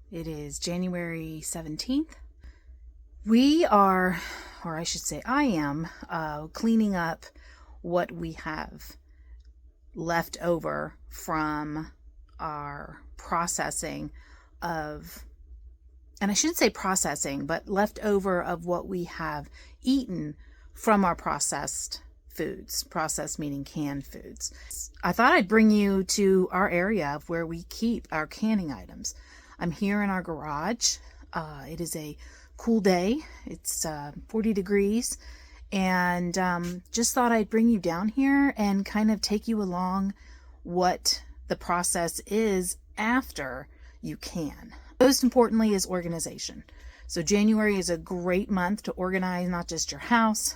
It is January 17th. We are, or I should say I am, cleaning up what we have left over from our processing of, and I shouldn't say processing, but left over of what we have eaten from our processed foods, processed meaning canned foods. I thought I'd bring you to our area of where we keep our canning items. I'm here in our garage. It is a cool day. It's 40 degrees, and just thought I'd bring you down here and kind of take you along what the process is after you can. Most importantly is organization. So January is a great month to organize not just your house,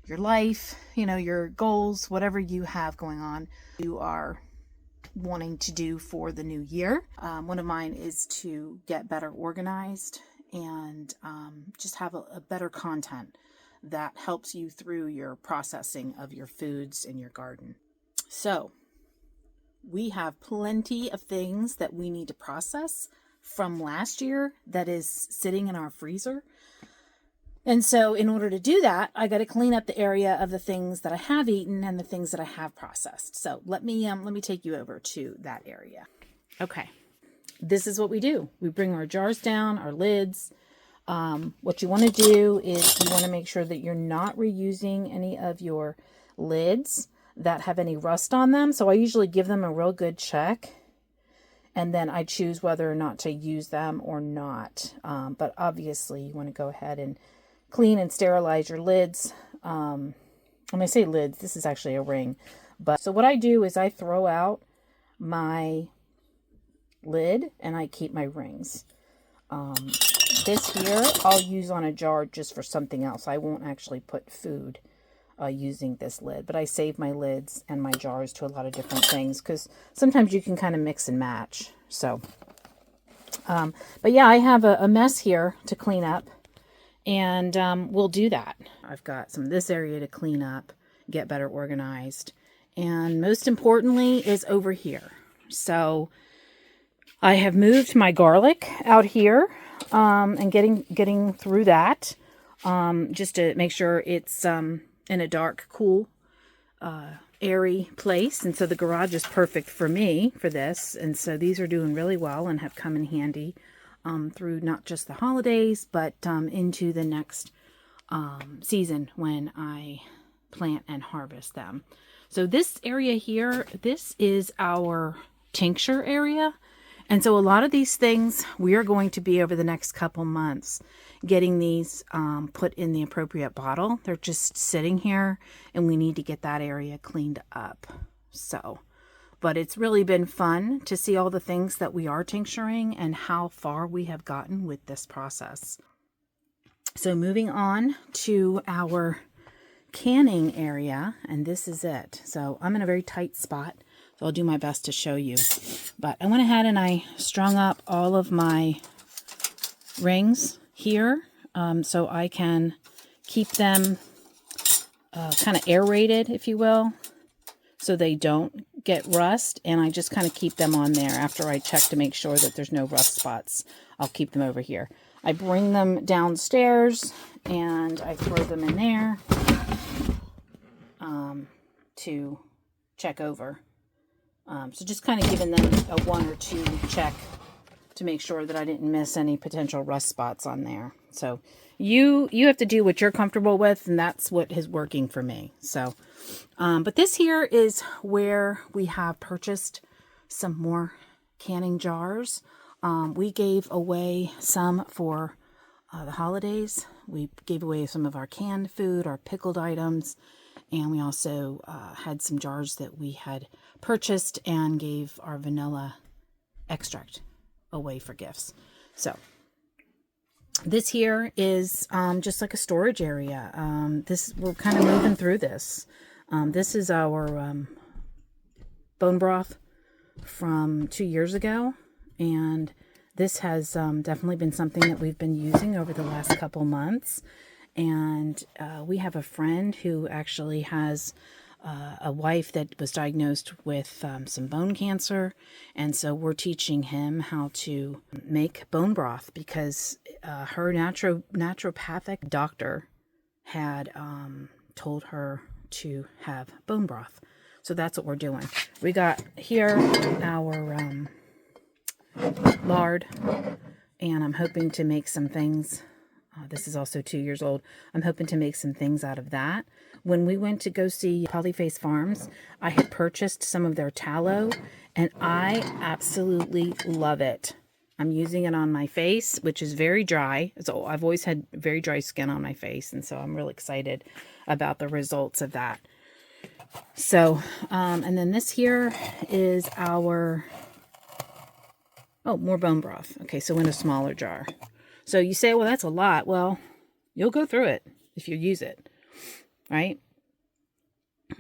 your life, your goals, whatever you have going on, you are wanting to do for the new year. One of mine is to get better organized and just have a better content that helps you through your processing of your foods in your garden. So we have plenty of things that we need to process from last year that is sitting in our freezer. And so in order to do that, I got to clean up the area of the things that I have eaten and the things that I have processed. So let me take you over to that area. Okay. This is what we do. We bring our jars down, our lids. What you want to do is you want to make sure that you're not reusing any of your lids that have any rust on them. So I usually give them a real good check, and then I choose whether or not to use them or not. But obviously you want to go ahead and clean and sterilize your lids. When I say lids, this is actually a ring. But so what I do is I throw out my lid and I keep my rings. This here I'll use on a jar just for something else. I won't actually put food using this lid, but I save my lids and my jars to a lot of different things because sometimes you can kind of mix and match. So, but yeah, I have a mess here to clean up. And we'll do that. I've got some of this area to clean up, get better organized. And most importantly is over here. So I have moved my garlic out here and getting through that just to make sure it's in a dark, cool, airy place. And so the garage is perfect for me for this. And so these are doing really well and have come in handy through not just the holidays, but into the next season when I plant and harvest them. So this area here, this is our tincture area. And so a lot of these things we are going to be over the next couple months getting these put in the appropriate bottle. They're just sitting here and we need to get that area cleaned up. But it's really been fun to see all the things that we are tincturing and how far we have gotten with this process. So moving on to our canning area, and this is it. So I'm in a very tight spot, so I'll do my best to show you. But I went ahead and I strung up all of my rings here so I can keep them kind of aerated, if you will, so they don't get rust, and I just kind of keep them on there after I check to make sure that there's no rust spots. I'll keep them over here. I bring them downstairs and I throw them in there to check over. So just kind of giving them a 1 or 2 check to make sure that I didn't miss any potential rust spots on there. So you have to do what you're comfortable with, and that's what is working for me. So but this here is where we have purchased some more canning jars. We gave away some for the holidays. We gave away some of our canned food, our pickled items, and we also had some jars that we had purchased and gave our vanilla extract away for gifts. So this here is just like a storage area. We're kind of moving through this. This is our bone broth from 2 years ago, and this has definitely been something that we've been using over the last couple months. And we have a friend who actually has a wife that was diagnosed with some bone cancer, and so we're teaching him how to make bone broth because her naturopathic doctor had told her to have bone broth. So that's what we're doing. We got here our lard, and I'm hoping to make some things. This is also 2 years old. I'm hoping to make some things out of that. When we went to go see Polyface Farms, I had purchased some of their tallow, and I absolutely love it. I'm using it on my face, which is very dry. So I've always had very dry skin on my face, and so I'm really excited about the results of that. So, and then this here is our, more bone broth. Okay, so in a smaller jar. So you say, well, that's a lot. Well, you'll go through it if you use it, right?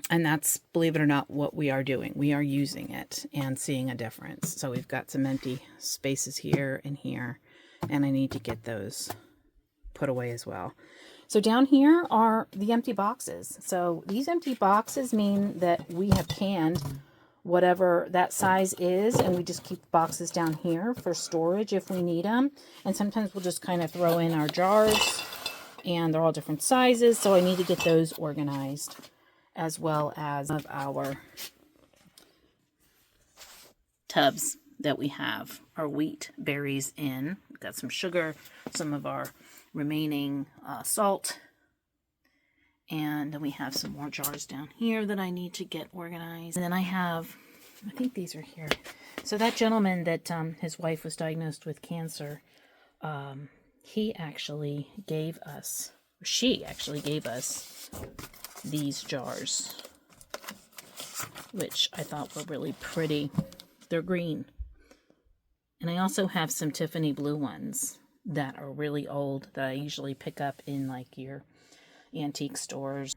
And that's, believe it or not, what we are doing. We are using it and seeing a difference. So we've got some empty spaces here and here, and I need to get those put away as well. So down here are the empty boxes. So these empty boxes mean that we have canned whatever that size is, and we just keep the boxes down here for storage if we need them. And sometimes we'll just kind of throw in our jars, and they're all different sizes, so I need to get those organized, as well as of our tubs that we have our wheat berries in. We've got some sugar, some of our remaining salt, and then we have some more jars down here that I need to get organized. And then I think these are here. So that gentleman that his wife was diagnosed with cancer, she actually gave us these jars, which I thought were really pretty. They're green. And I also have some Tiffany blue ones that are really old that I usually pick up in like your antique stores,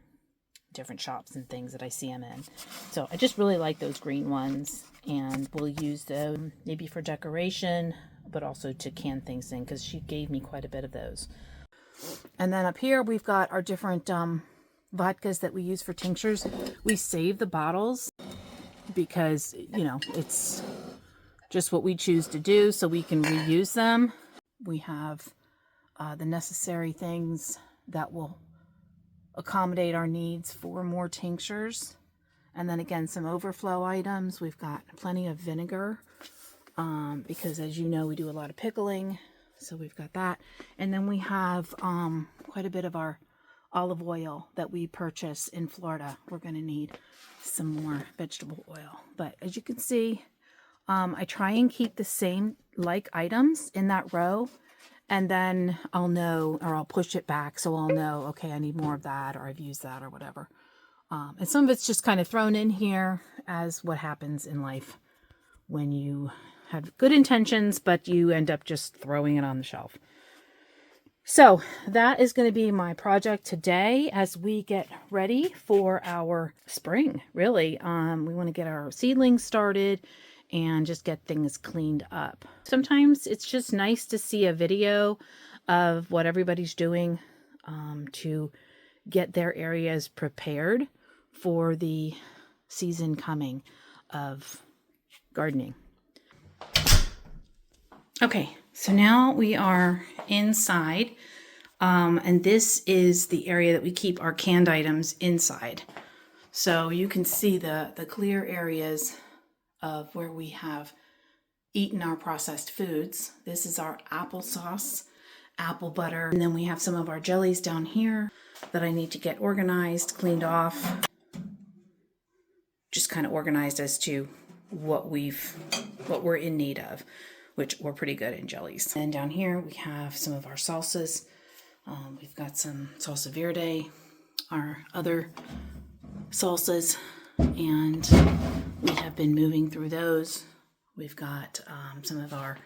different shops and things that I see them in. So I just really like those green ones, and we'll use them maybe for decoration, but also to can things in, because she gave me quite a bit of those. And then up here we've got our different vodkas that we use for tinctures. We save the bottles because, you know, it's just what we choose to do, so we can reuse them. We have the necessary things that will accommodate our needs for more tinctures. And then again, some overflow items. We've got plenty of vinegar because, as you know, we do a lot of pickling, so we've got that. And then we have quite a bit of our olive oil that we purchase in Florida. We're going to need some more vegetable oil, but as you can see, I try and keep the same like items in that row, and then I'll know, or I'll push it back so I'll know, okay, I need more of that, or I've used that, or whatever. And some of it's just kind of thrown in here as what happens in life when you have good intentions, but you end up just throwing it on the shelf. So that is going to be my project today as we get ready for our spring, really. We want to get our seedlings started and just get things cleaned up. Sometimes it's just nice to see a video of what everybody's doing to get their areas prepared for the season coming of gardening. Okay, so now we are inside, and this is the area that we keep our canned items inside. So you can see the clear areas of where we have eaten our processed foods. This is our applesauce, apple butter, and then we have some of our jellies down here that I need to get organized, cleaned off, just kind of organized as to what we're in need of, which we're pretty good in jellies. And down here we have some of our salsas. We've got some salsa verde, our other salsas, and we have been moving through those. We've got some of our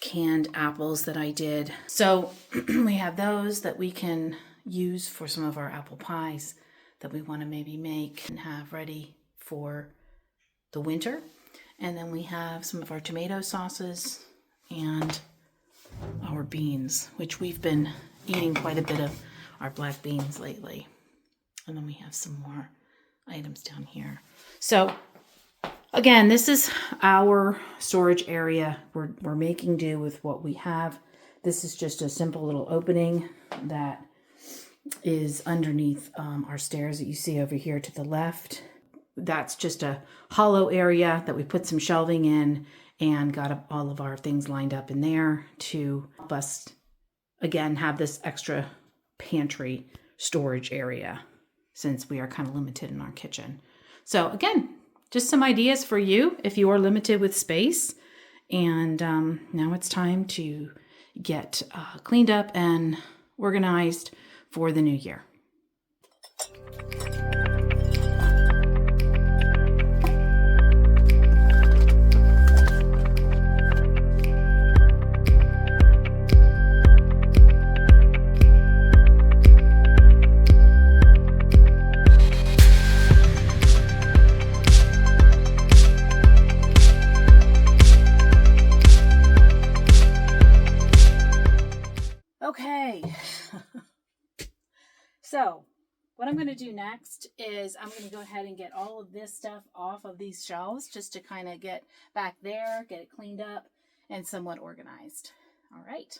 canned apples that I did. So we have those that we can use for some of our apple pies that we want to maybe make and have ready for the winter. And then we have some of our tomato sauces and our beans, which we've been eating quite a bit of our black beans lately. And then we have some more items down here. So again, this is our storage area. We're making do with what we have. This is just a simple little opening that is underneath our stairs that you see over here to the left. That's just a hollow area that we put some shelving in and got all of our things lined up in there to help us, again, have this extra pantry storage area since we are kind of limited in our kitchen. So again, just some ideas for you if you are limited with space. And now it's time to get cleaned up and organized for the new year. Okay, so what I'm going to do next is I'm going to go ahead and get all of this stuff off of these shelves just to kind of get back there, get it cleaned up and somewhat organized. All right.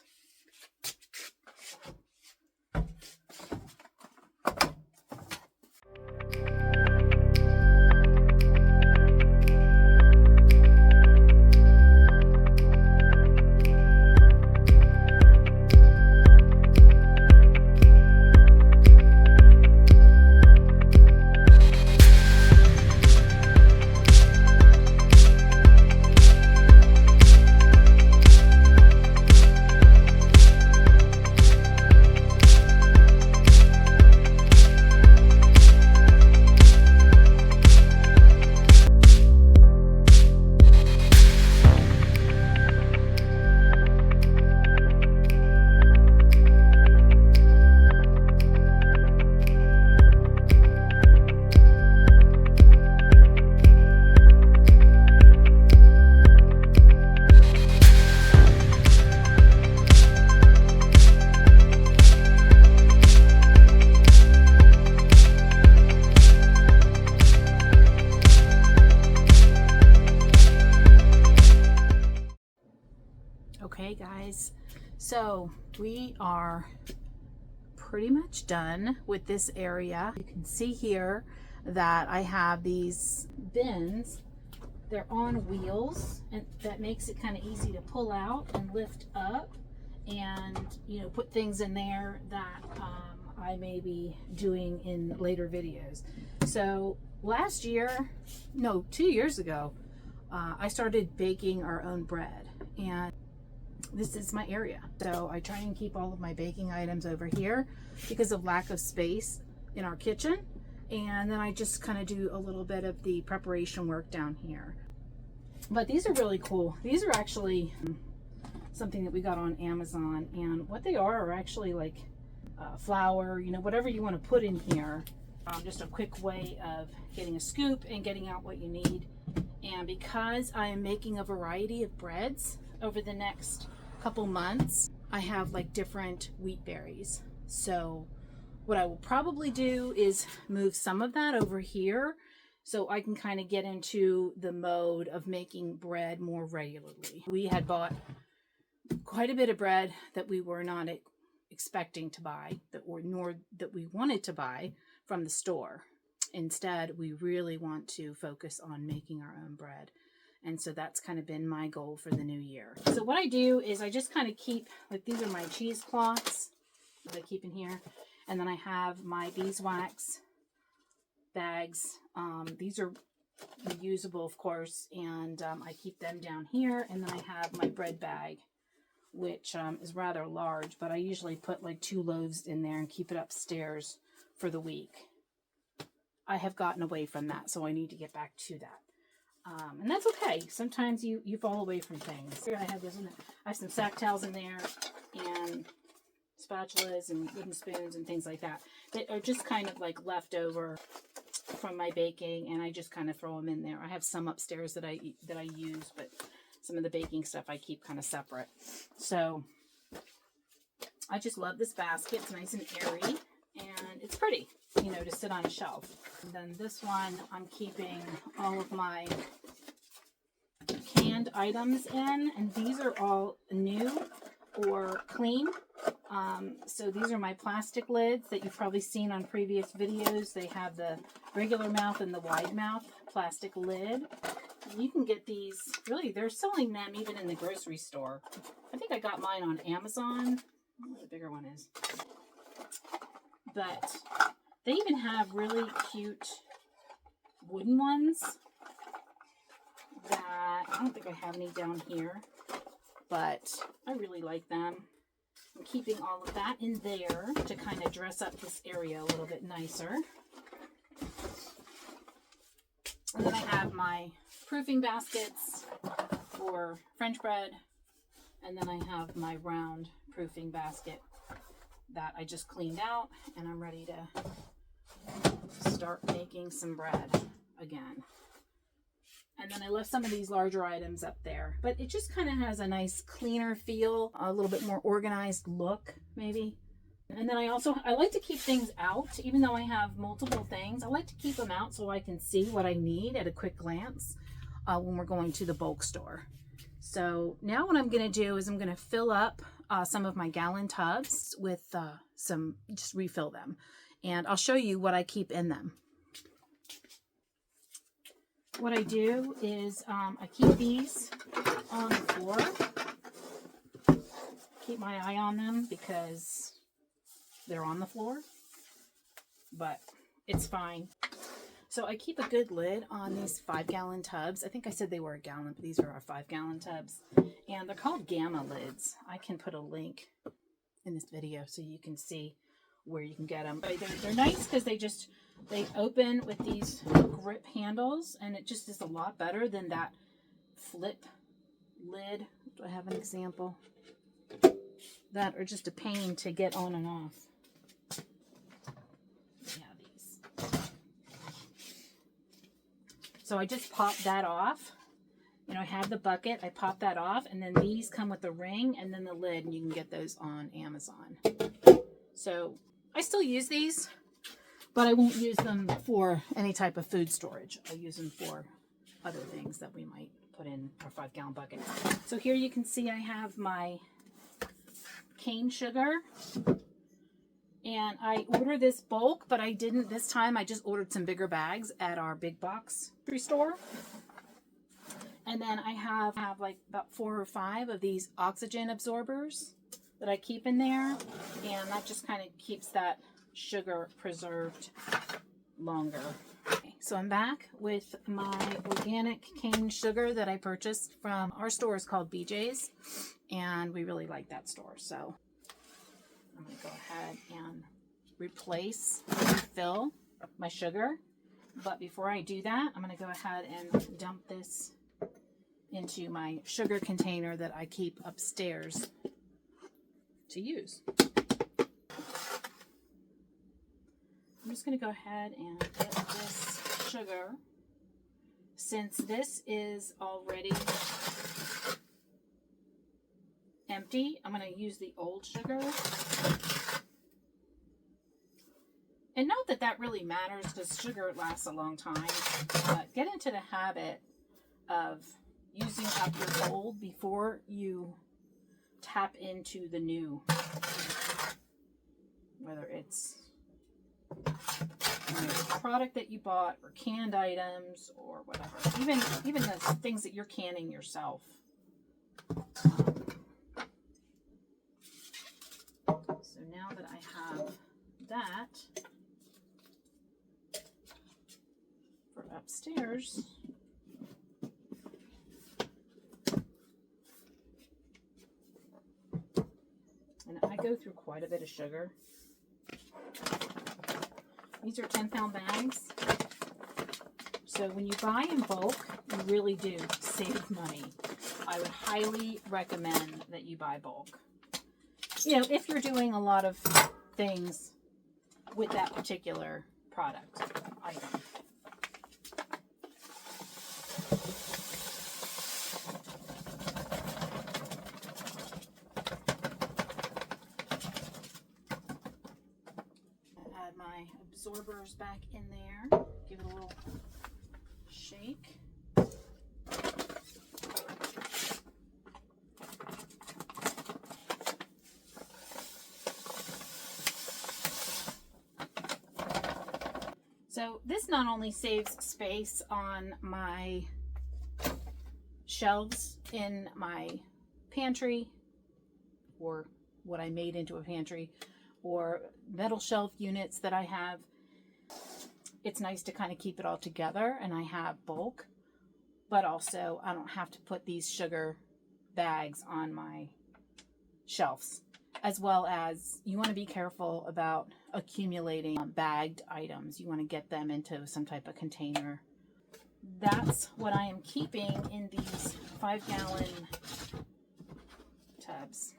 Okay guys, so we are pretty much done with this area. You can see here that I have these bins. They're on wheels, and that makes it kind of easy to pull out and lift up and, you know, put things in there that I may be doing in later videos. So last year, no, 2 years ago, I started baking our own bread, and this is my area. So I try and keep all of my baking items over here because of lack of space in our kitchen. And then I just kind of do a little bit of the preparation work down here. But these are really cool. These are actually something that we got on Amazon. And what they are actually like flour, you know, whatever you want to put in here. Just a quick way of getting a scoop and getting out what you need. And because I am making a variety of breads over the next couple months, I have like different wheat berries. So what I will probably do is move some of that over here so I can kind of get into the mode of making bread more regularly. We had bought quite a bit of bread that we were not expecting to buy, nor that we wanted to buy from the store. Instead, we really want to focus on making our own bread. And so that's kind of been my goal for the new year. So what I do is I just kind of keep, like, these are my cheesecloths that I keep in here. And then I have my beeswax bags. These are reusable, of course, and I keep them down here. And then I have my bread bag, which is rather large, but I usually put like 2 loaves in there and keep it upstairs for the week. I have gotten away from that, so I need to get back to that. And that's okay. Sometimes you fall away from things. Here I have this in there. I have some sack towels in there and spatulas and wooden spoons and things like that. They are just kind of like leftover from my baking, and I just kind of throw them in there. I have some upstairs that I use, but some of the baking stuff I keep kind of separate. So I just love this basket. It's nice and airy, and it's pretty, you know, to sit on a shelf. And then this one, I'm keeping all of my canned items in, and these are all new or clean. So these are my plastic lids that you've probably seen on previous videos. They have the regular mouth and the wide mouth plastic lid. And you can get these, really, they're selling them even in the grocery store. I think I got mine on Amazon. I don't know what the bigger one is. But they even have really cute wooden ones that I don't think I have any down here, but I really like them. I'm keeping all of that in there to kind of dress up this area a little bit nicer. And then I have my proofing baskets for French bread, and then I have my round proofing basket that I just cleaned out, and I'm ready to start making some bread again. And then I left some of these larger items up there, but it just kind of has a nice cleaner feel, a little bit more organized look maybe. And then I like to keep things out, even though I have multiple things. I like to keep them out so I can see what I need at a quick glance when we're going to the bulk store. So now what I'm going to do is I'm going to fill up some of my gallon tubs with just refill them. And I'll show you what I keep in them. What I do is I keep these on the floor. Keep my eye on them because they're on the floor, but it's fine. So I keep a good lid on these 5-gallon tubs. I think I said they were a gallon, but these are our 5-gallon tubs. And they're called Gamma lids. I can put a link in this video so you can see where you can get them. But they're nice because they open with these grip handles, and it just is a lot better than that flip lid. Do I have an example? That are just a pain to get on and off. Yeah, these. So I just pop that off. You know, I have the bucket, I pop that off, and then these come with the ring and then the lid, and you can get those on Amazon. So I still use these, but I won't use them for any type of food storage. I use them for other things that we might put in our 5-gallon bucket. So here you can see I have my cane sugar, and I ordered this bulk, but I didn't this time. I just ordered some bigger bags at our big box store. And then I have like about 4 or 5 of these oxygen absorbers that I keep in there, and that just kind of keeps that sugar preserved longer. Okay, so I'm back with my organic cane sugar that I purchased from our store. Is called BJ's, and we really like that store. So I'm going to go ahead and refill my sugar. But before I do that, I'm going to go ahead and dump this into my sugar container that I keep upstairs to use. I'm just going to go ahead and get this sugar. Since this is already empty, I'm going to use the old sugar. And note that that really matters because sugar lasts a long time. But get into the habit of using up your old before you tap into the new. Whether it's product that you bought or canned items or whatever. Even the things that you're canning yourself. So now that I have that for upstairs, and I go through quite a bit of sugar. These are 10-pound bags. So when you buy in bulk, you really do save money. I would highly recommend that you buy bulk. You know, if you're doing a lot of things with that particular product item. Add my absorbers back in there. Give it a little shake. So this not only saves space on my shelves in my pantry, or what I made into a pantry, or metal shelf units that I have. It's nice to kind of keep it all together, and I have bulk, but also I don't have to put these sugar bags on my shelves. As well as, you want to be careful about accumulating bagged items. You want to get them into some type of container. That's what I am keeping in these 5-gallon tubs.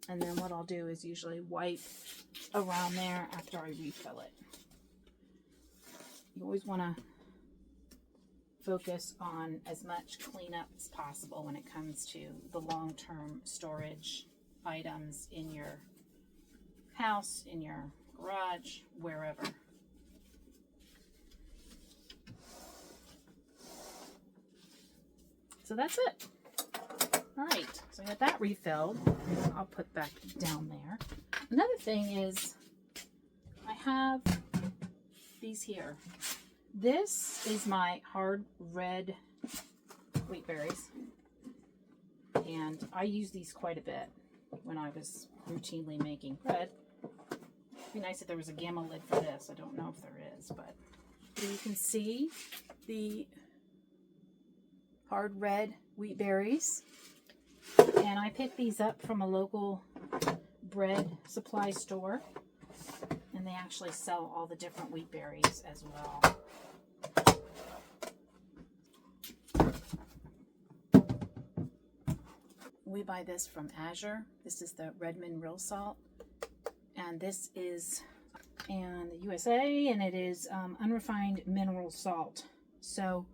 And then what I'll do is usually wipe around there after I refill it. You always want to focus on as much cleanup as possible when it comes to the long-term storage items in your house, in your garage, wherever. So that's it. All right, so I got that refilled. I'll put back down there. Another thing is I have these here. This is my hard red wheat berries, and I use these quite a bit when I was routinely making bread. It'd be nice if there was a gamma lid for this. I don't know if there is, but you can see the hard red wheat berries. And I picked these up from a local bread supply store. And they actually sell all the different wheat berries as well. We buy this from Azure. This is the Redmond Real Salt. And this is in the USA, and it is unrefined mineral salt. So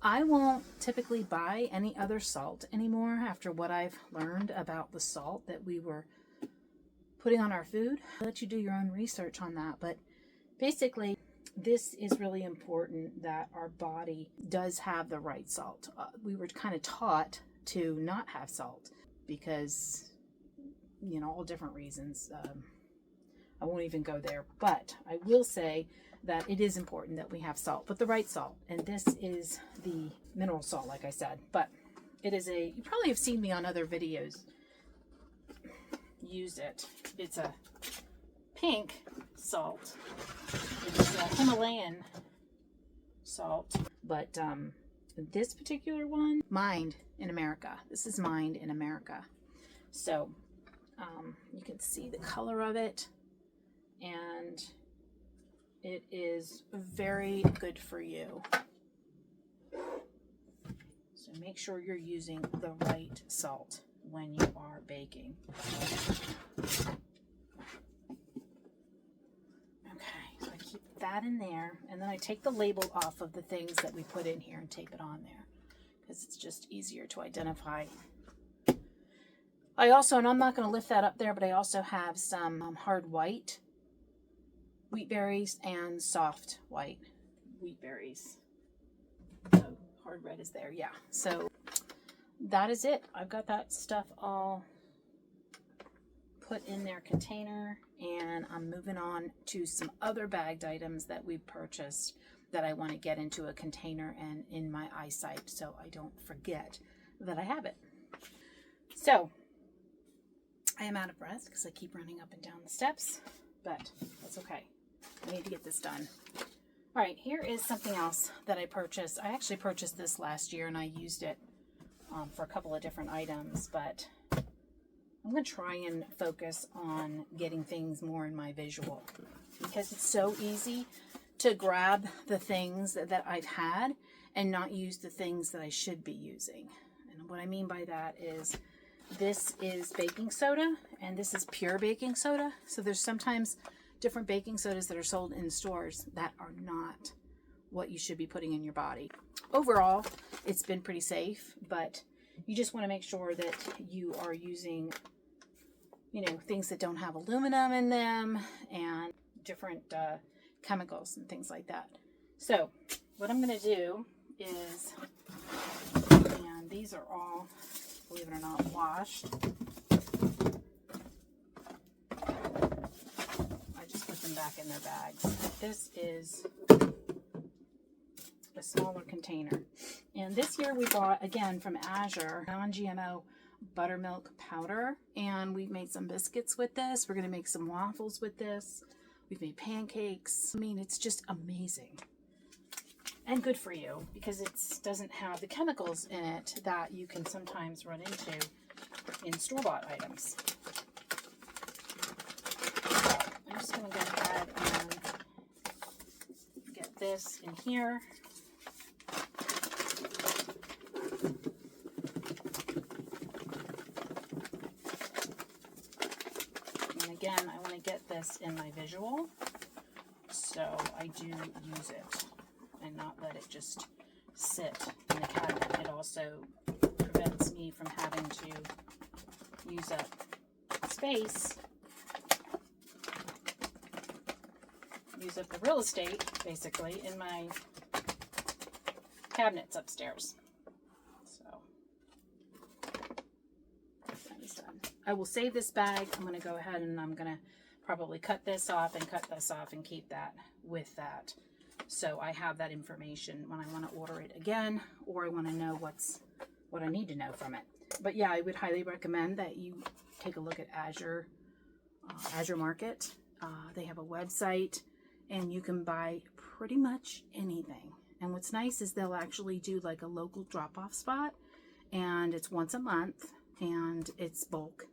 I won't typically buy any other salt anymore after what I've learned about the salt that we were putting on our food. I'll let you do your own research on that, but basically this is really important that our body does have the right salt. We were kind of taught to not have salt because, you know, all different reasons. I won't even go there, but I will say that it is important that we have salt, but the right salt. And this is the mineral salt, like I said, but it is you probably have seen me on other videos use it. It's a pink salt. It's a Himalayan salt, but this particular one, mined in America. This is mined in America. So you can see the color of it, and it is very good for you. So make sure you're using the right salt when you are baking. Okay, so I keep that in there, and then I take the label off of the things that we put in here and tape it on there because it's just easier to identify. I also, and I'm not going to lift that up there, but I also have some hard white wheat berries and soft white wheat berries. So hard red is there, yeah. So that is it. I've got that stuff all put in their container, and I'm moving on to some other bagged items that we purchased that I want to get into a container and in my eyesight so I don't forget that I have it. So I am out of breath because I keep running up and down the steps, but that's okay. I need to get this done. All right, here is something else that I purchased. I actually purchased this last year, and I used it for a couple of different items, but I'm going to try and focus on getting things more in my visual because it's so easy to grab the things that I've had and not use the things that I should be using. And what I mean by that is this is baking soda, and this is pure baking soda. So there's sometimes different baking sodas that are sold in stores that are not what you should be putting in your body. Overall, it's been pretty safe, but you just want to make sure that you are using, you know, things that don't have aluminum in them and different chemicals and things like that. So what I'm going to do is, and these are all, believe it or not, washed. I just put them back in their bags. This is a smaller container. And this year we bought, again, from Azure, non-GMO buttermilk powder. And we've made some biscuits with this. We're going to make some waffles with this. We've made pancakes. I mean, it's just amazing. And good for you, because it doesn't have the chemicals in it that you can sometimes run into in store-bought items. I'm just going to go ahead and get this in here. And again, I want to get this in my visual, so I do use it and not let it just sit in the cabinet. It also prevents me from having to use up space, use up the real estate, basically, in my cabinets upstairs. So, that is done. I will save this bag. I'm going to go ahead and I'm going to probably cut this off and keep that with that. So I have that information when I want to order it again, or I want to know what I need to know from it. But yeah, I would highly recommend that you take a look at Azure Market. They have a website, and you can buy pretty much anything. And what's nice is they'll actually do like a local drop-off spot, and it's once a month, and it's bulk.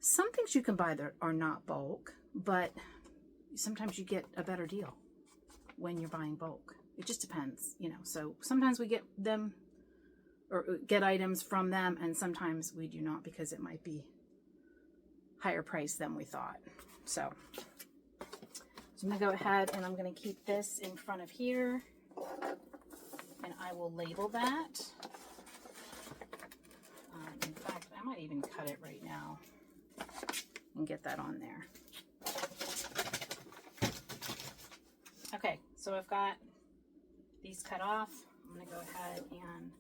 Some things you can buy that are not bulk, but sometimes you get a better deal when you're buying bulk. It just depends, you know. So sometimes we get them or get items from them, and sometimes we do not, because it might be higher price than we thought. So I'm going to go ahead and I'm going to keep this in front of here, and I will label that. In fact, I might even cut it right now and get that on there. Okay, so I've got these cut off. I'm going to go ahead and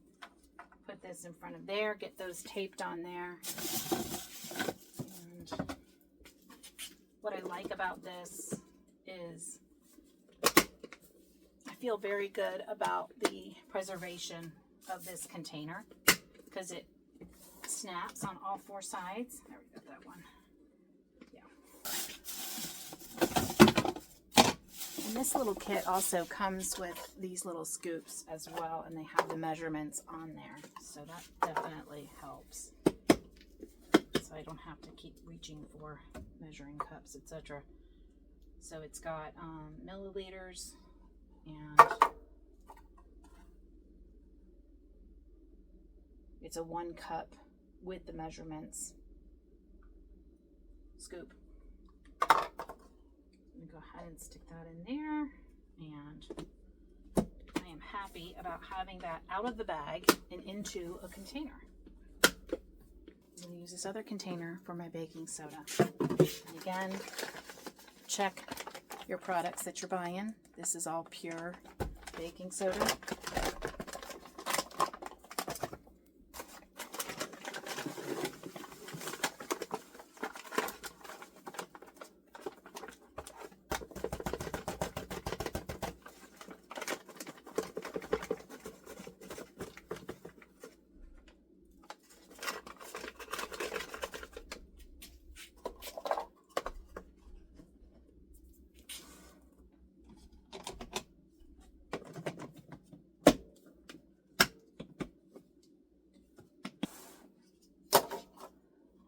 put this in front of there, get those taped on there. And what I like about this is I feel very good about the preservation of this container, because it snaps on all four sides. There, we got that one. And this little kit also comes with these little scoops as well, and they have the measurements on there. So that definitely helps. So I don't have to keep reaching for measuring cups, etc. So it's got milliliters, and it's a 1 cup with the measurements scoop. I'm going to go ahead and stick that in there, and I am happy about having that out of the bag and into a container. I'm going to use this other container for my baking soda. And again, check your products that you're buying. This is all pure baking soda.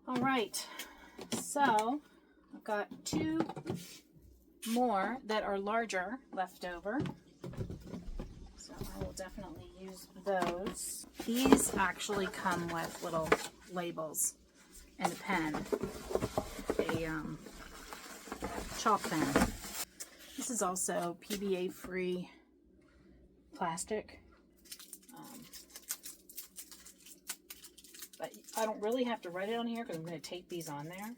All right, so I've got 2 more that are larger left over. So I will definitely use those. These actually come with little labels and a pen, a chalk pen. This is also PBA-free plastic. But I don't really have to write it on here because I'm going to tape these on there.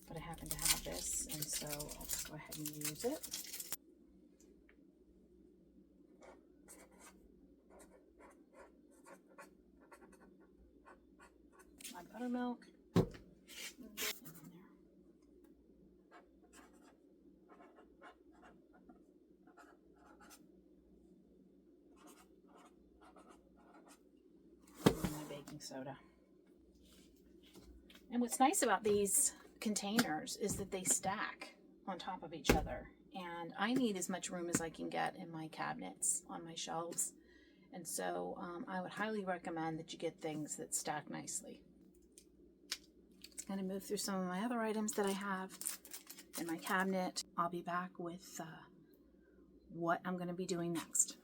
But I happen to have this, and so I'll just go ahead and use it. My buttermilk. And my baking soda. And what's nice about these containers is that they stack on top of each other. And I need as much room as I can get in my cabinets on my shelves. And so I would highly recommend that you get things that stack nicely. I'm going to move through some of my other items that I have in my cabinet. I'll be back with what I'm going to be doing next.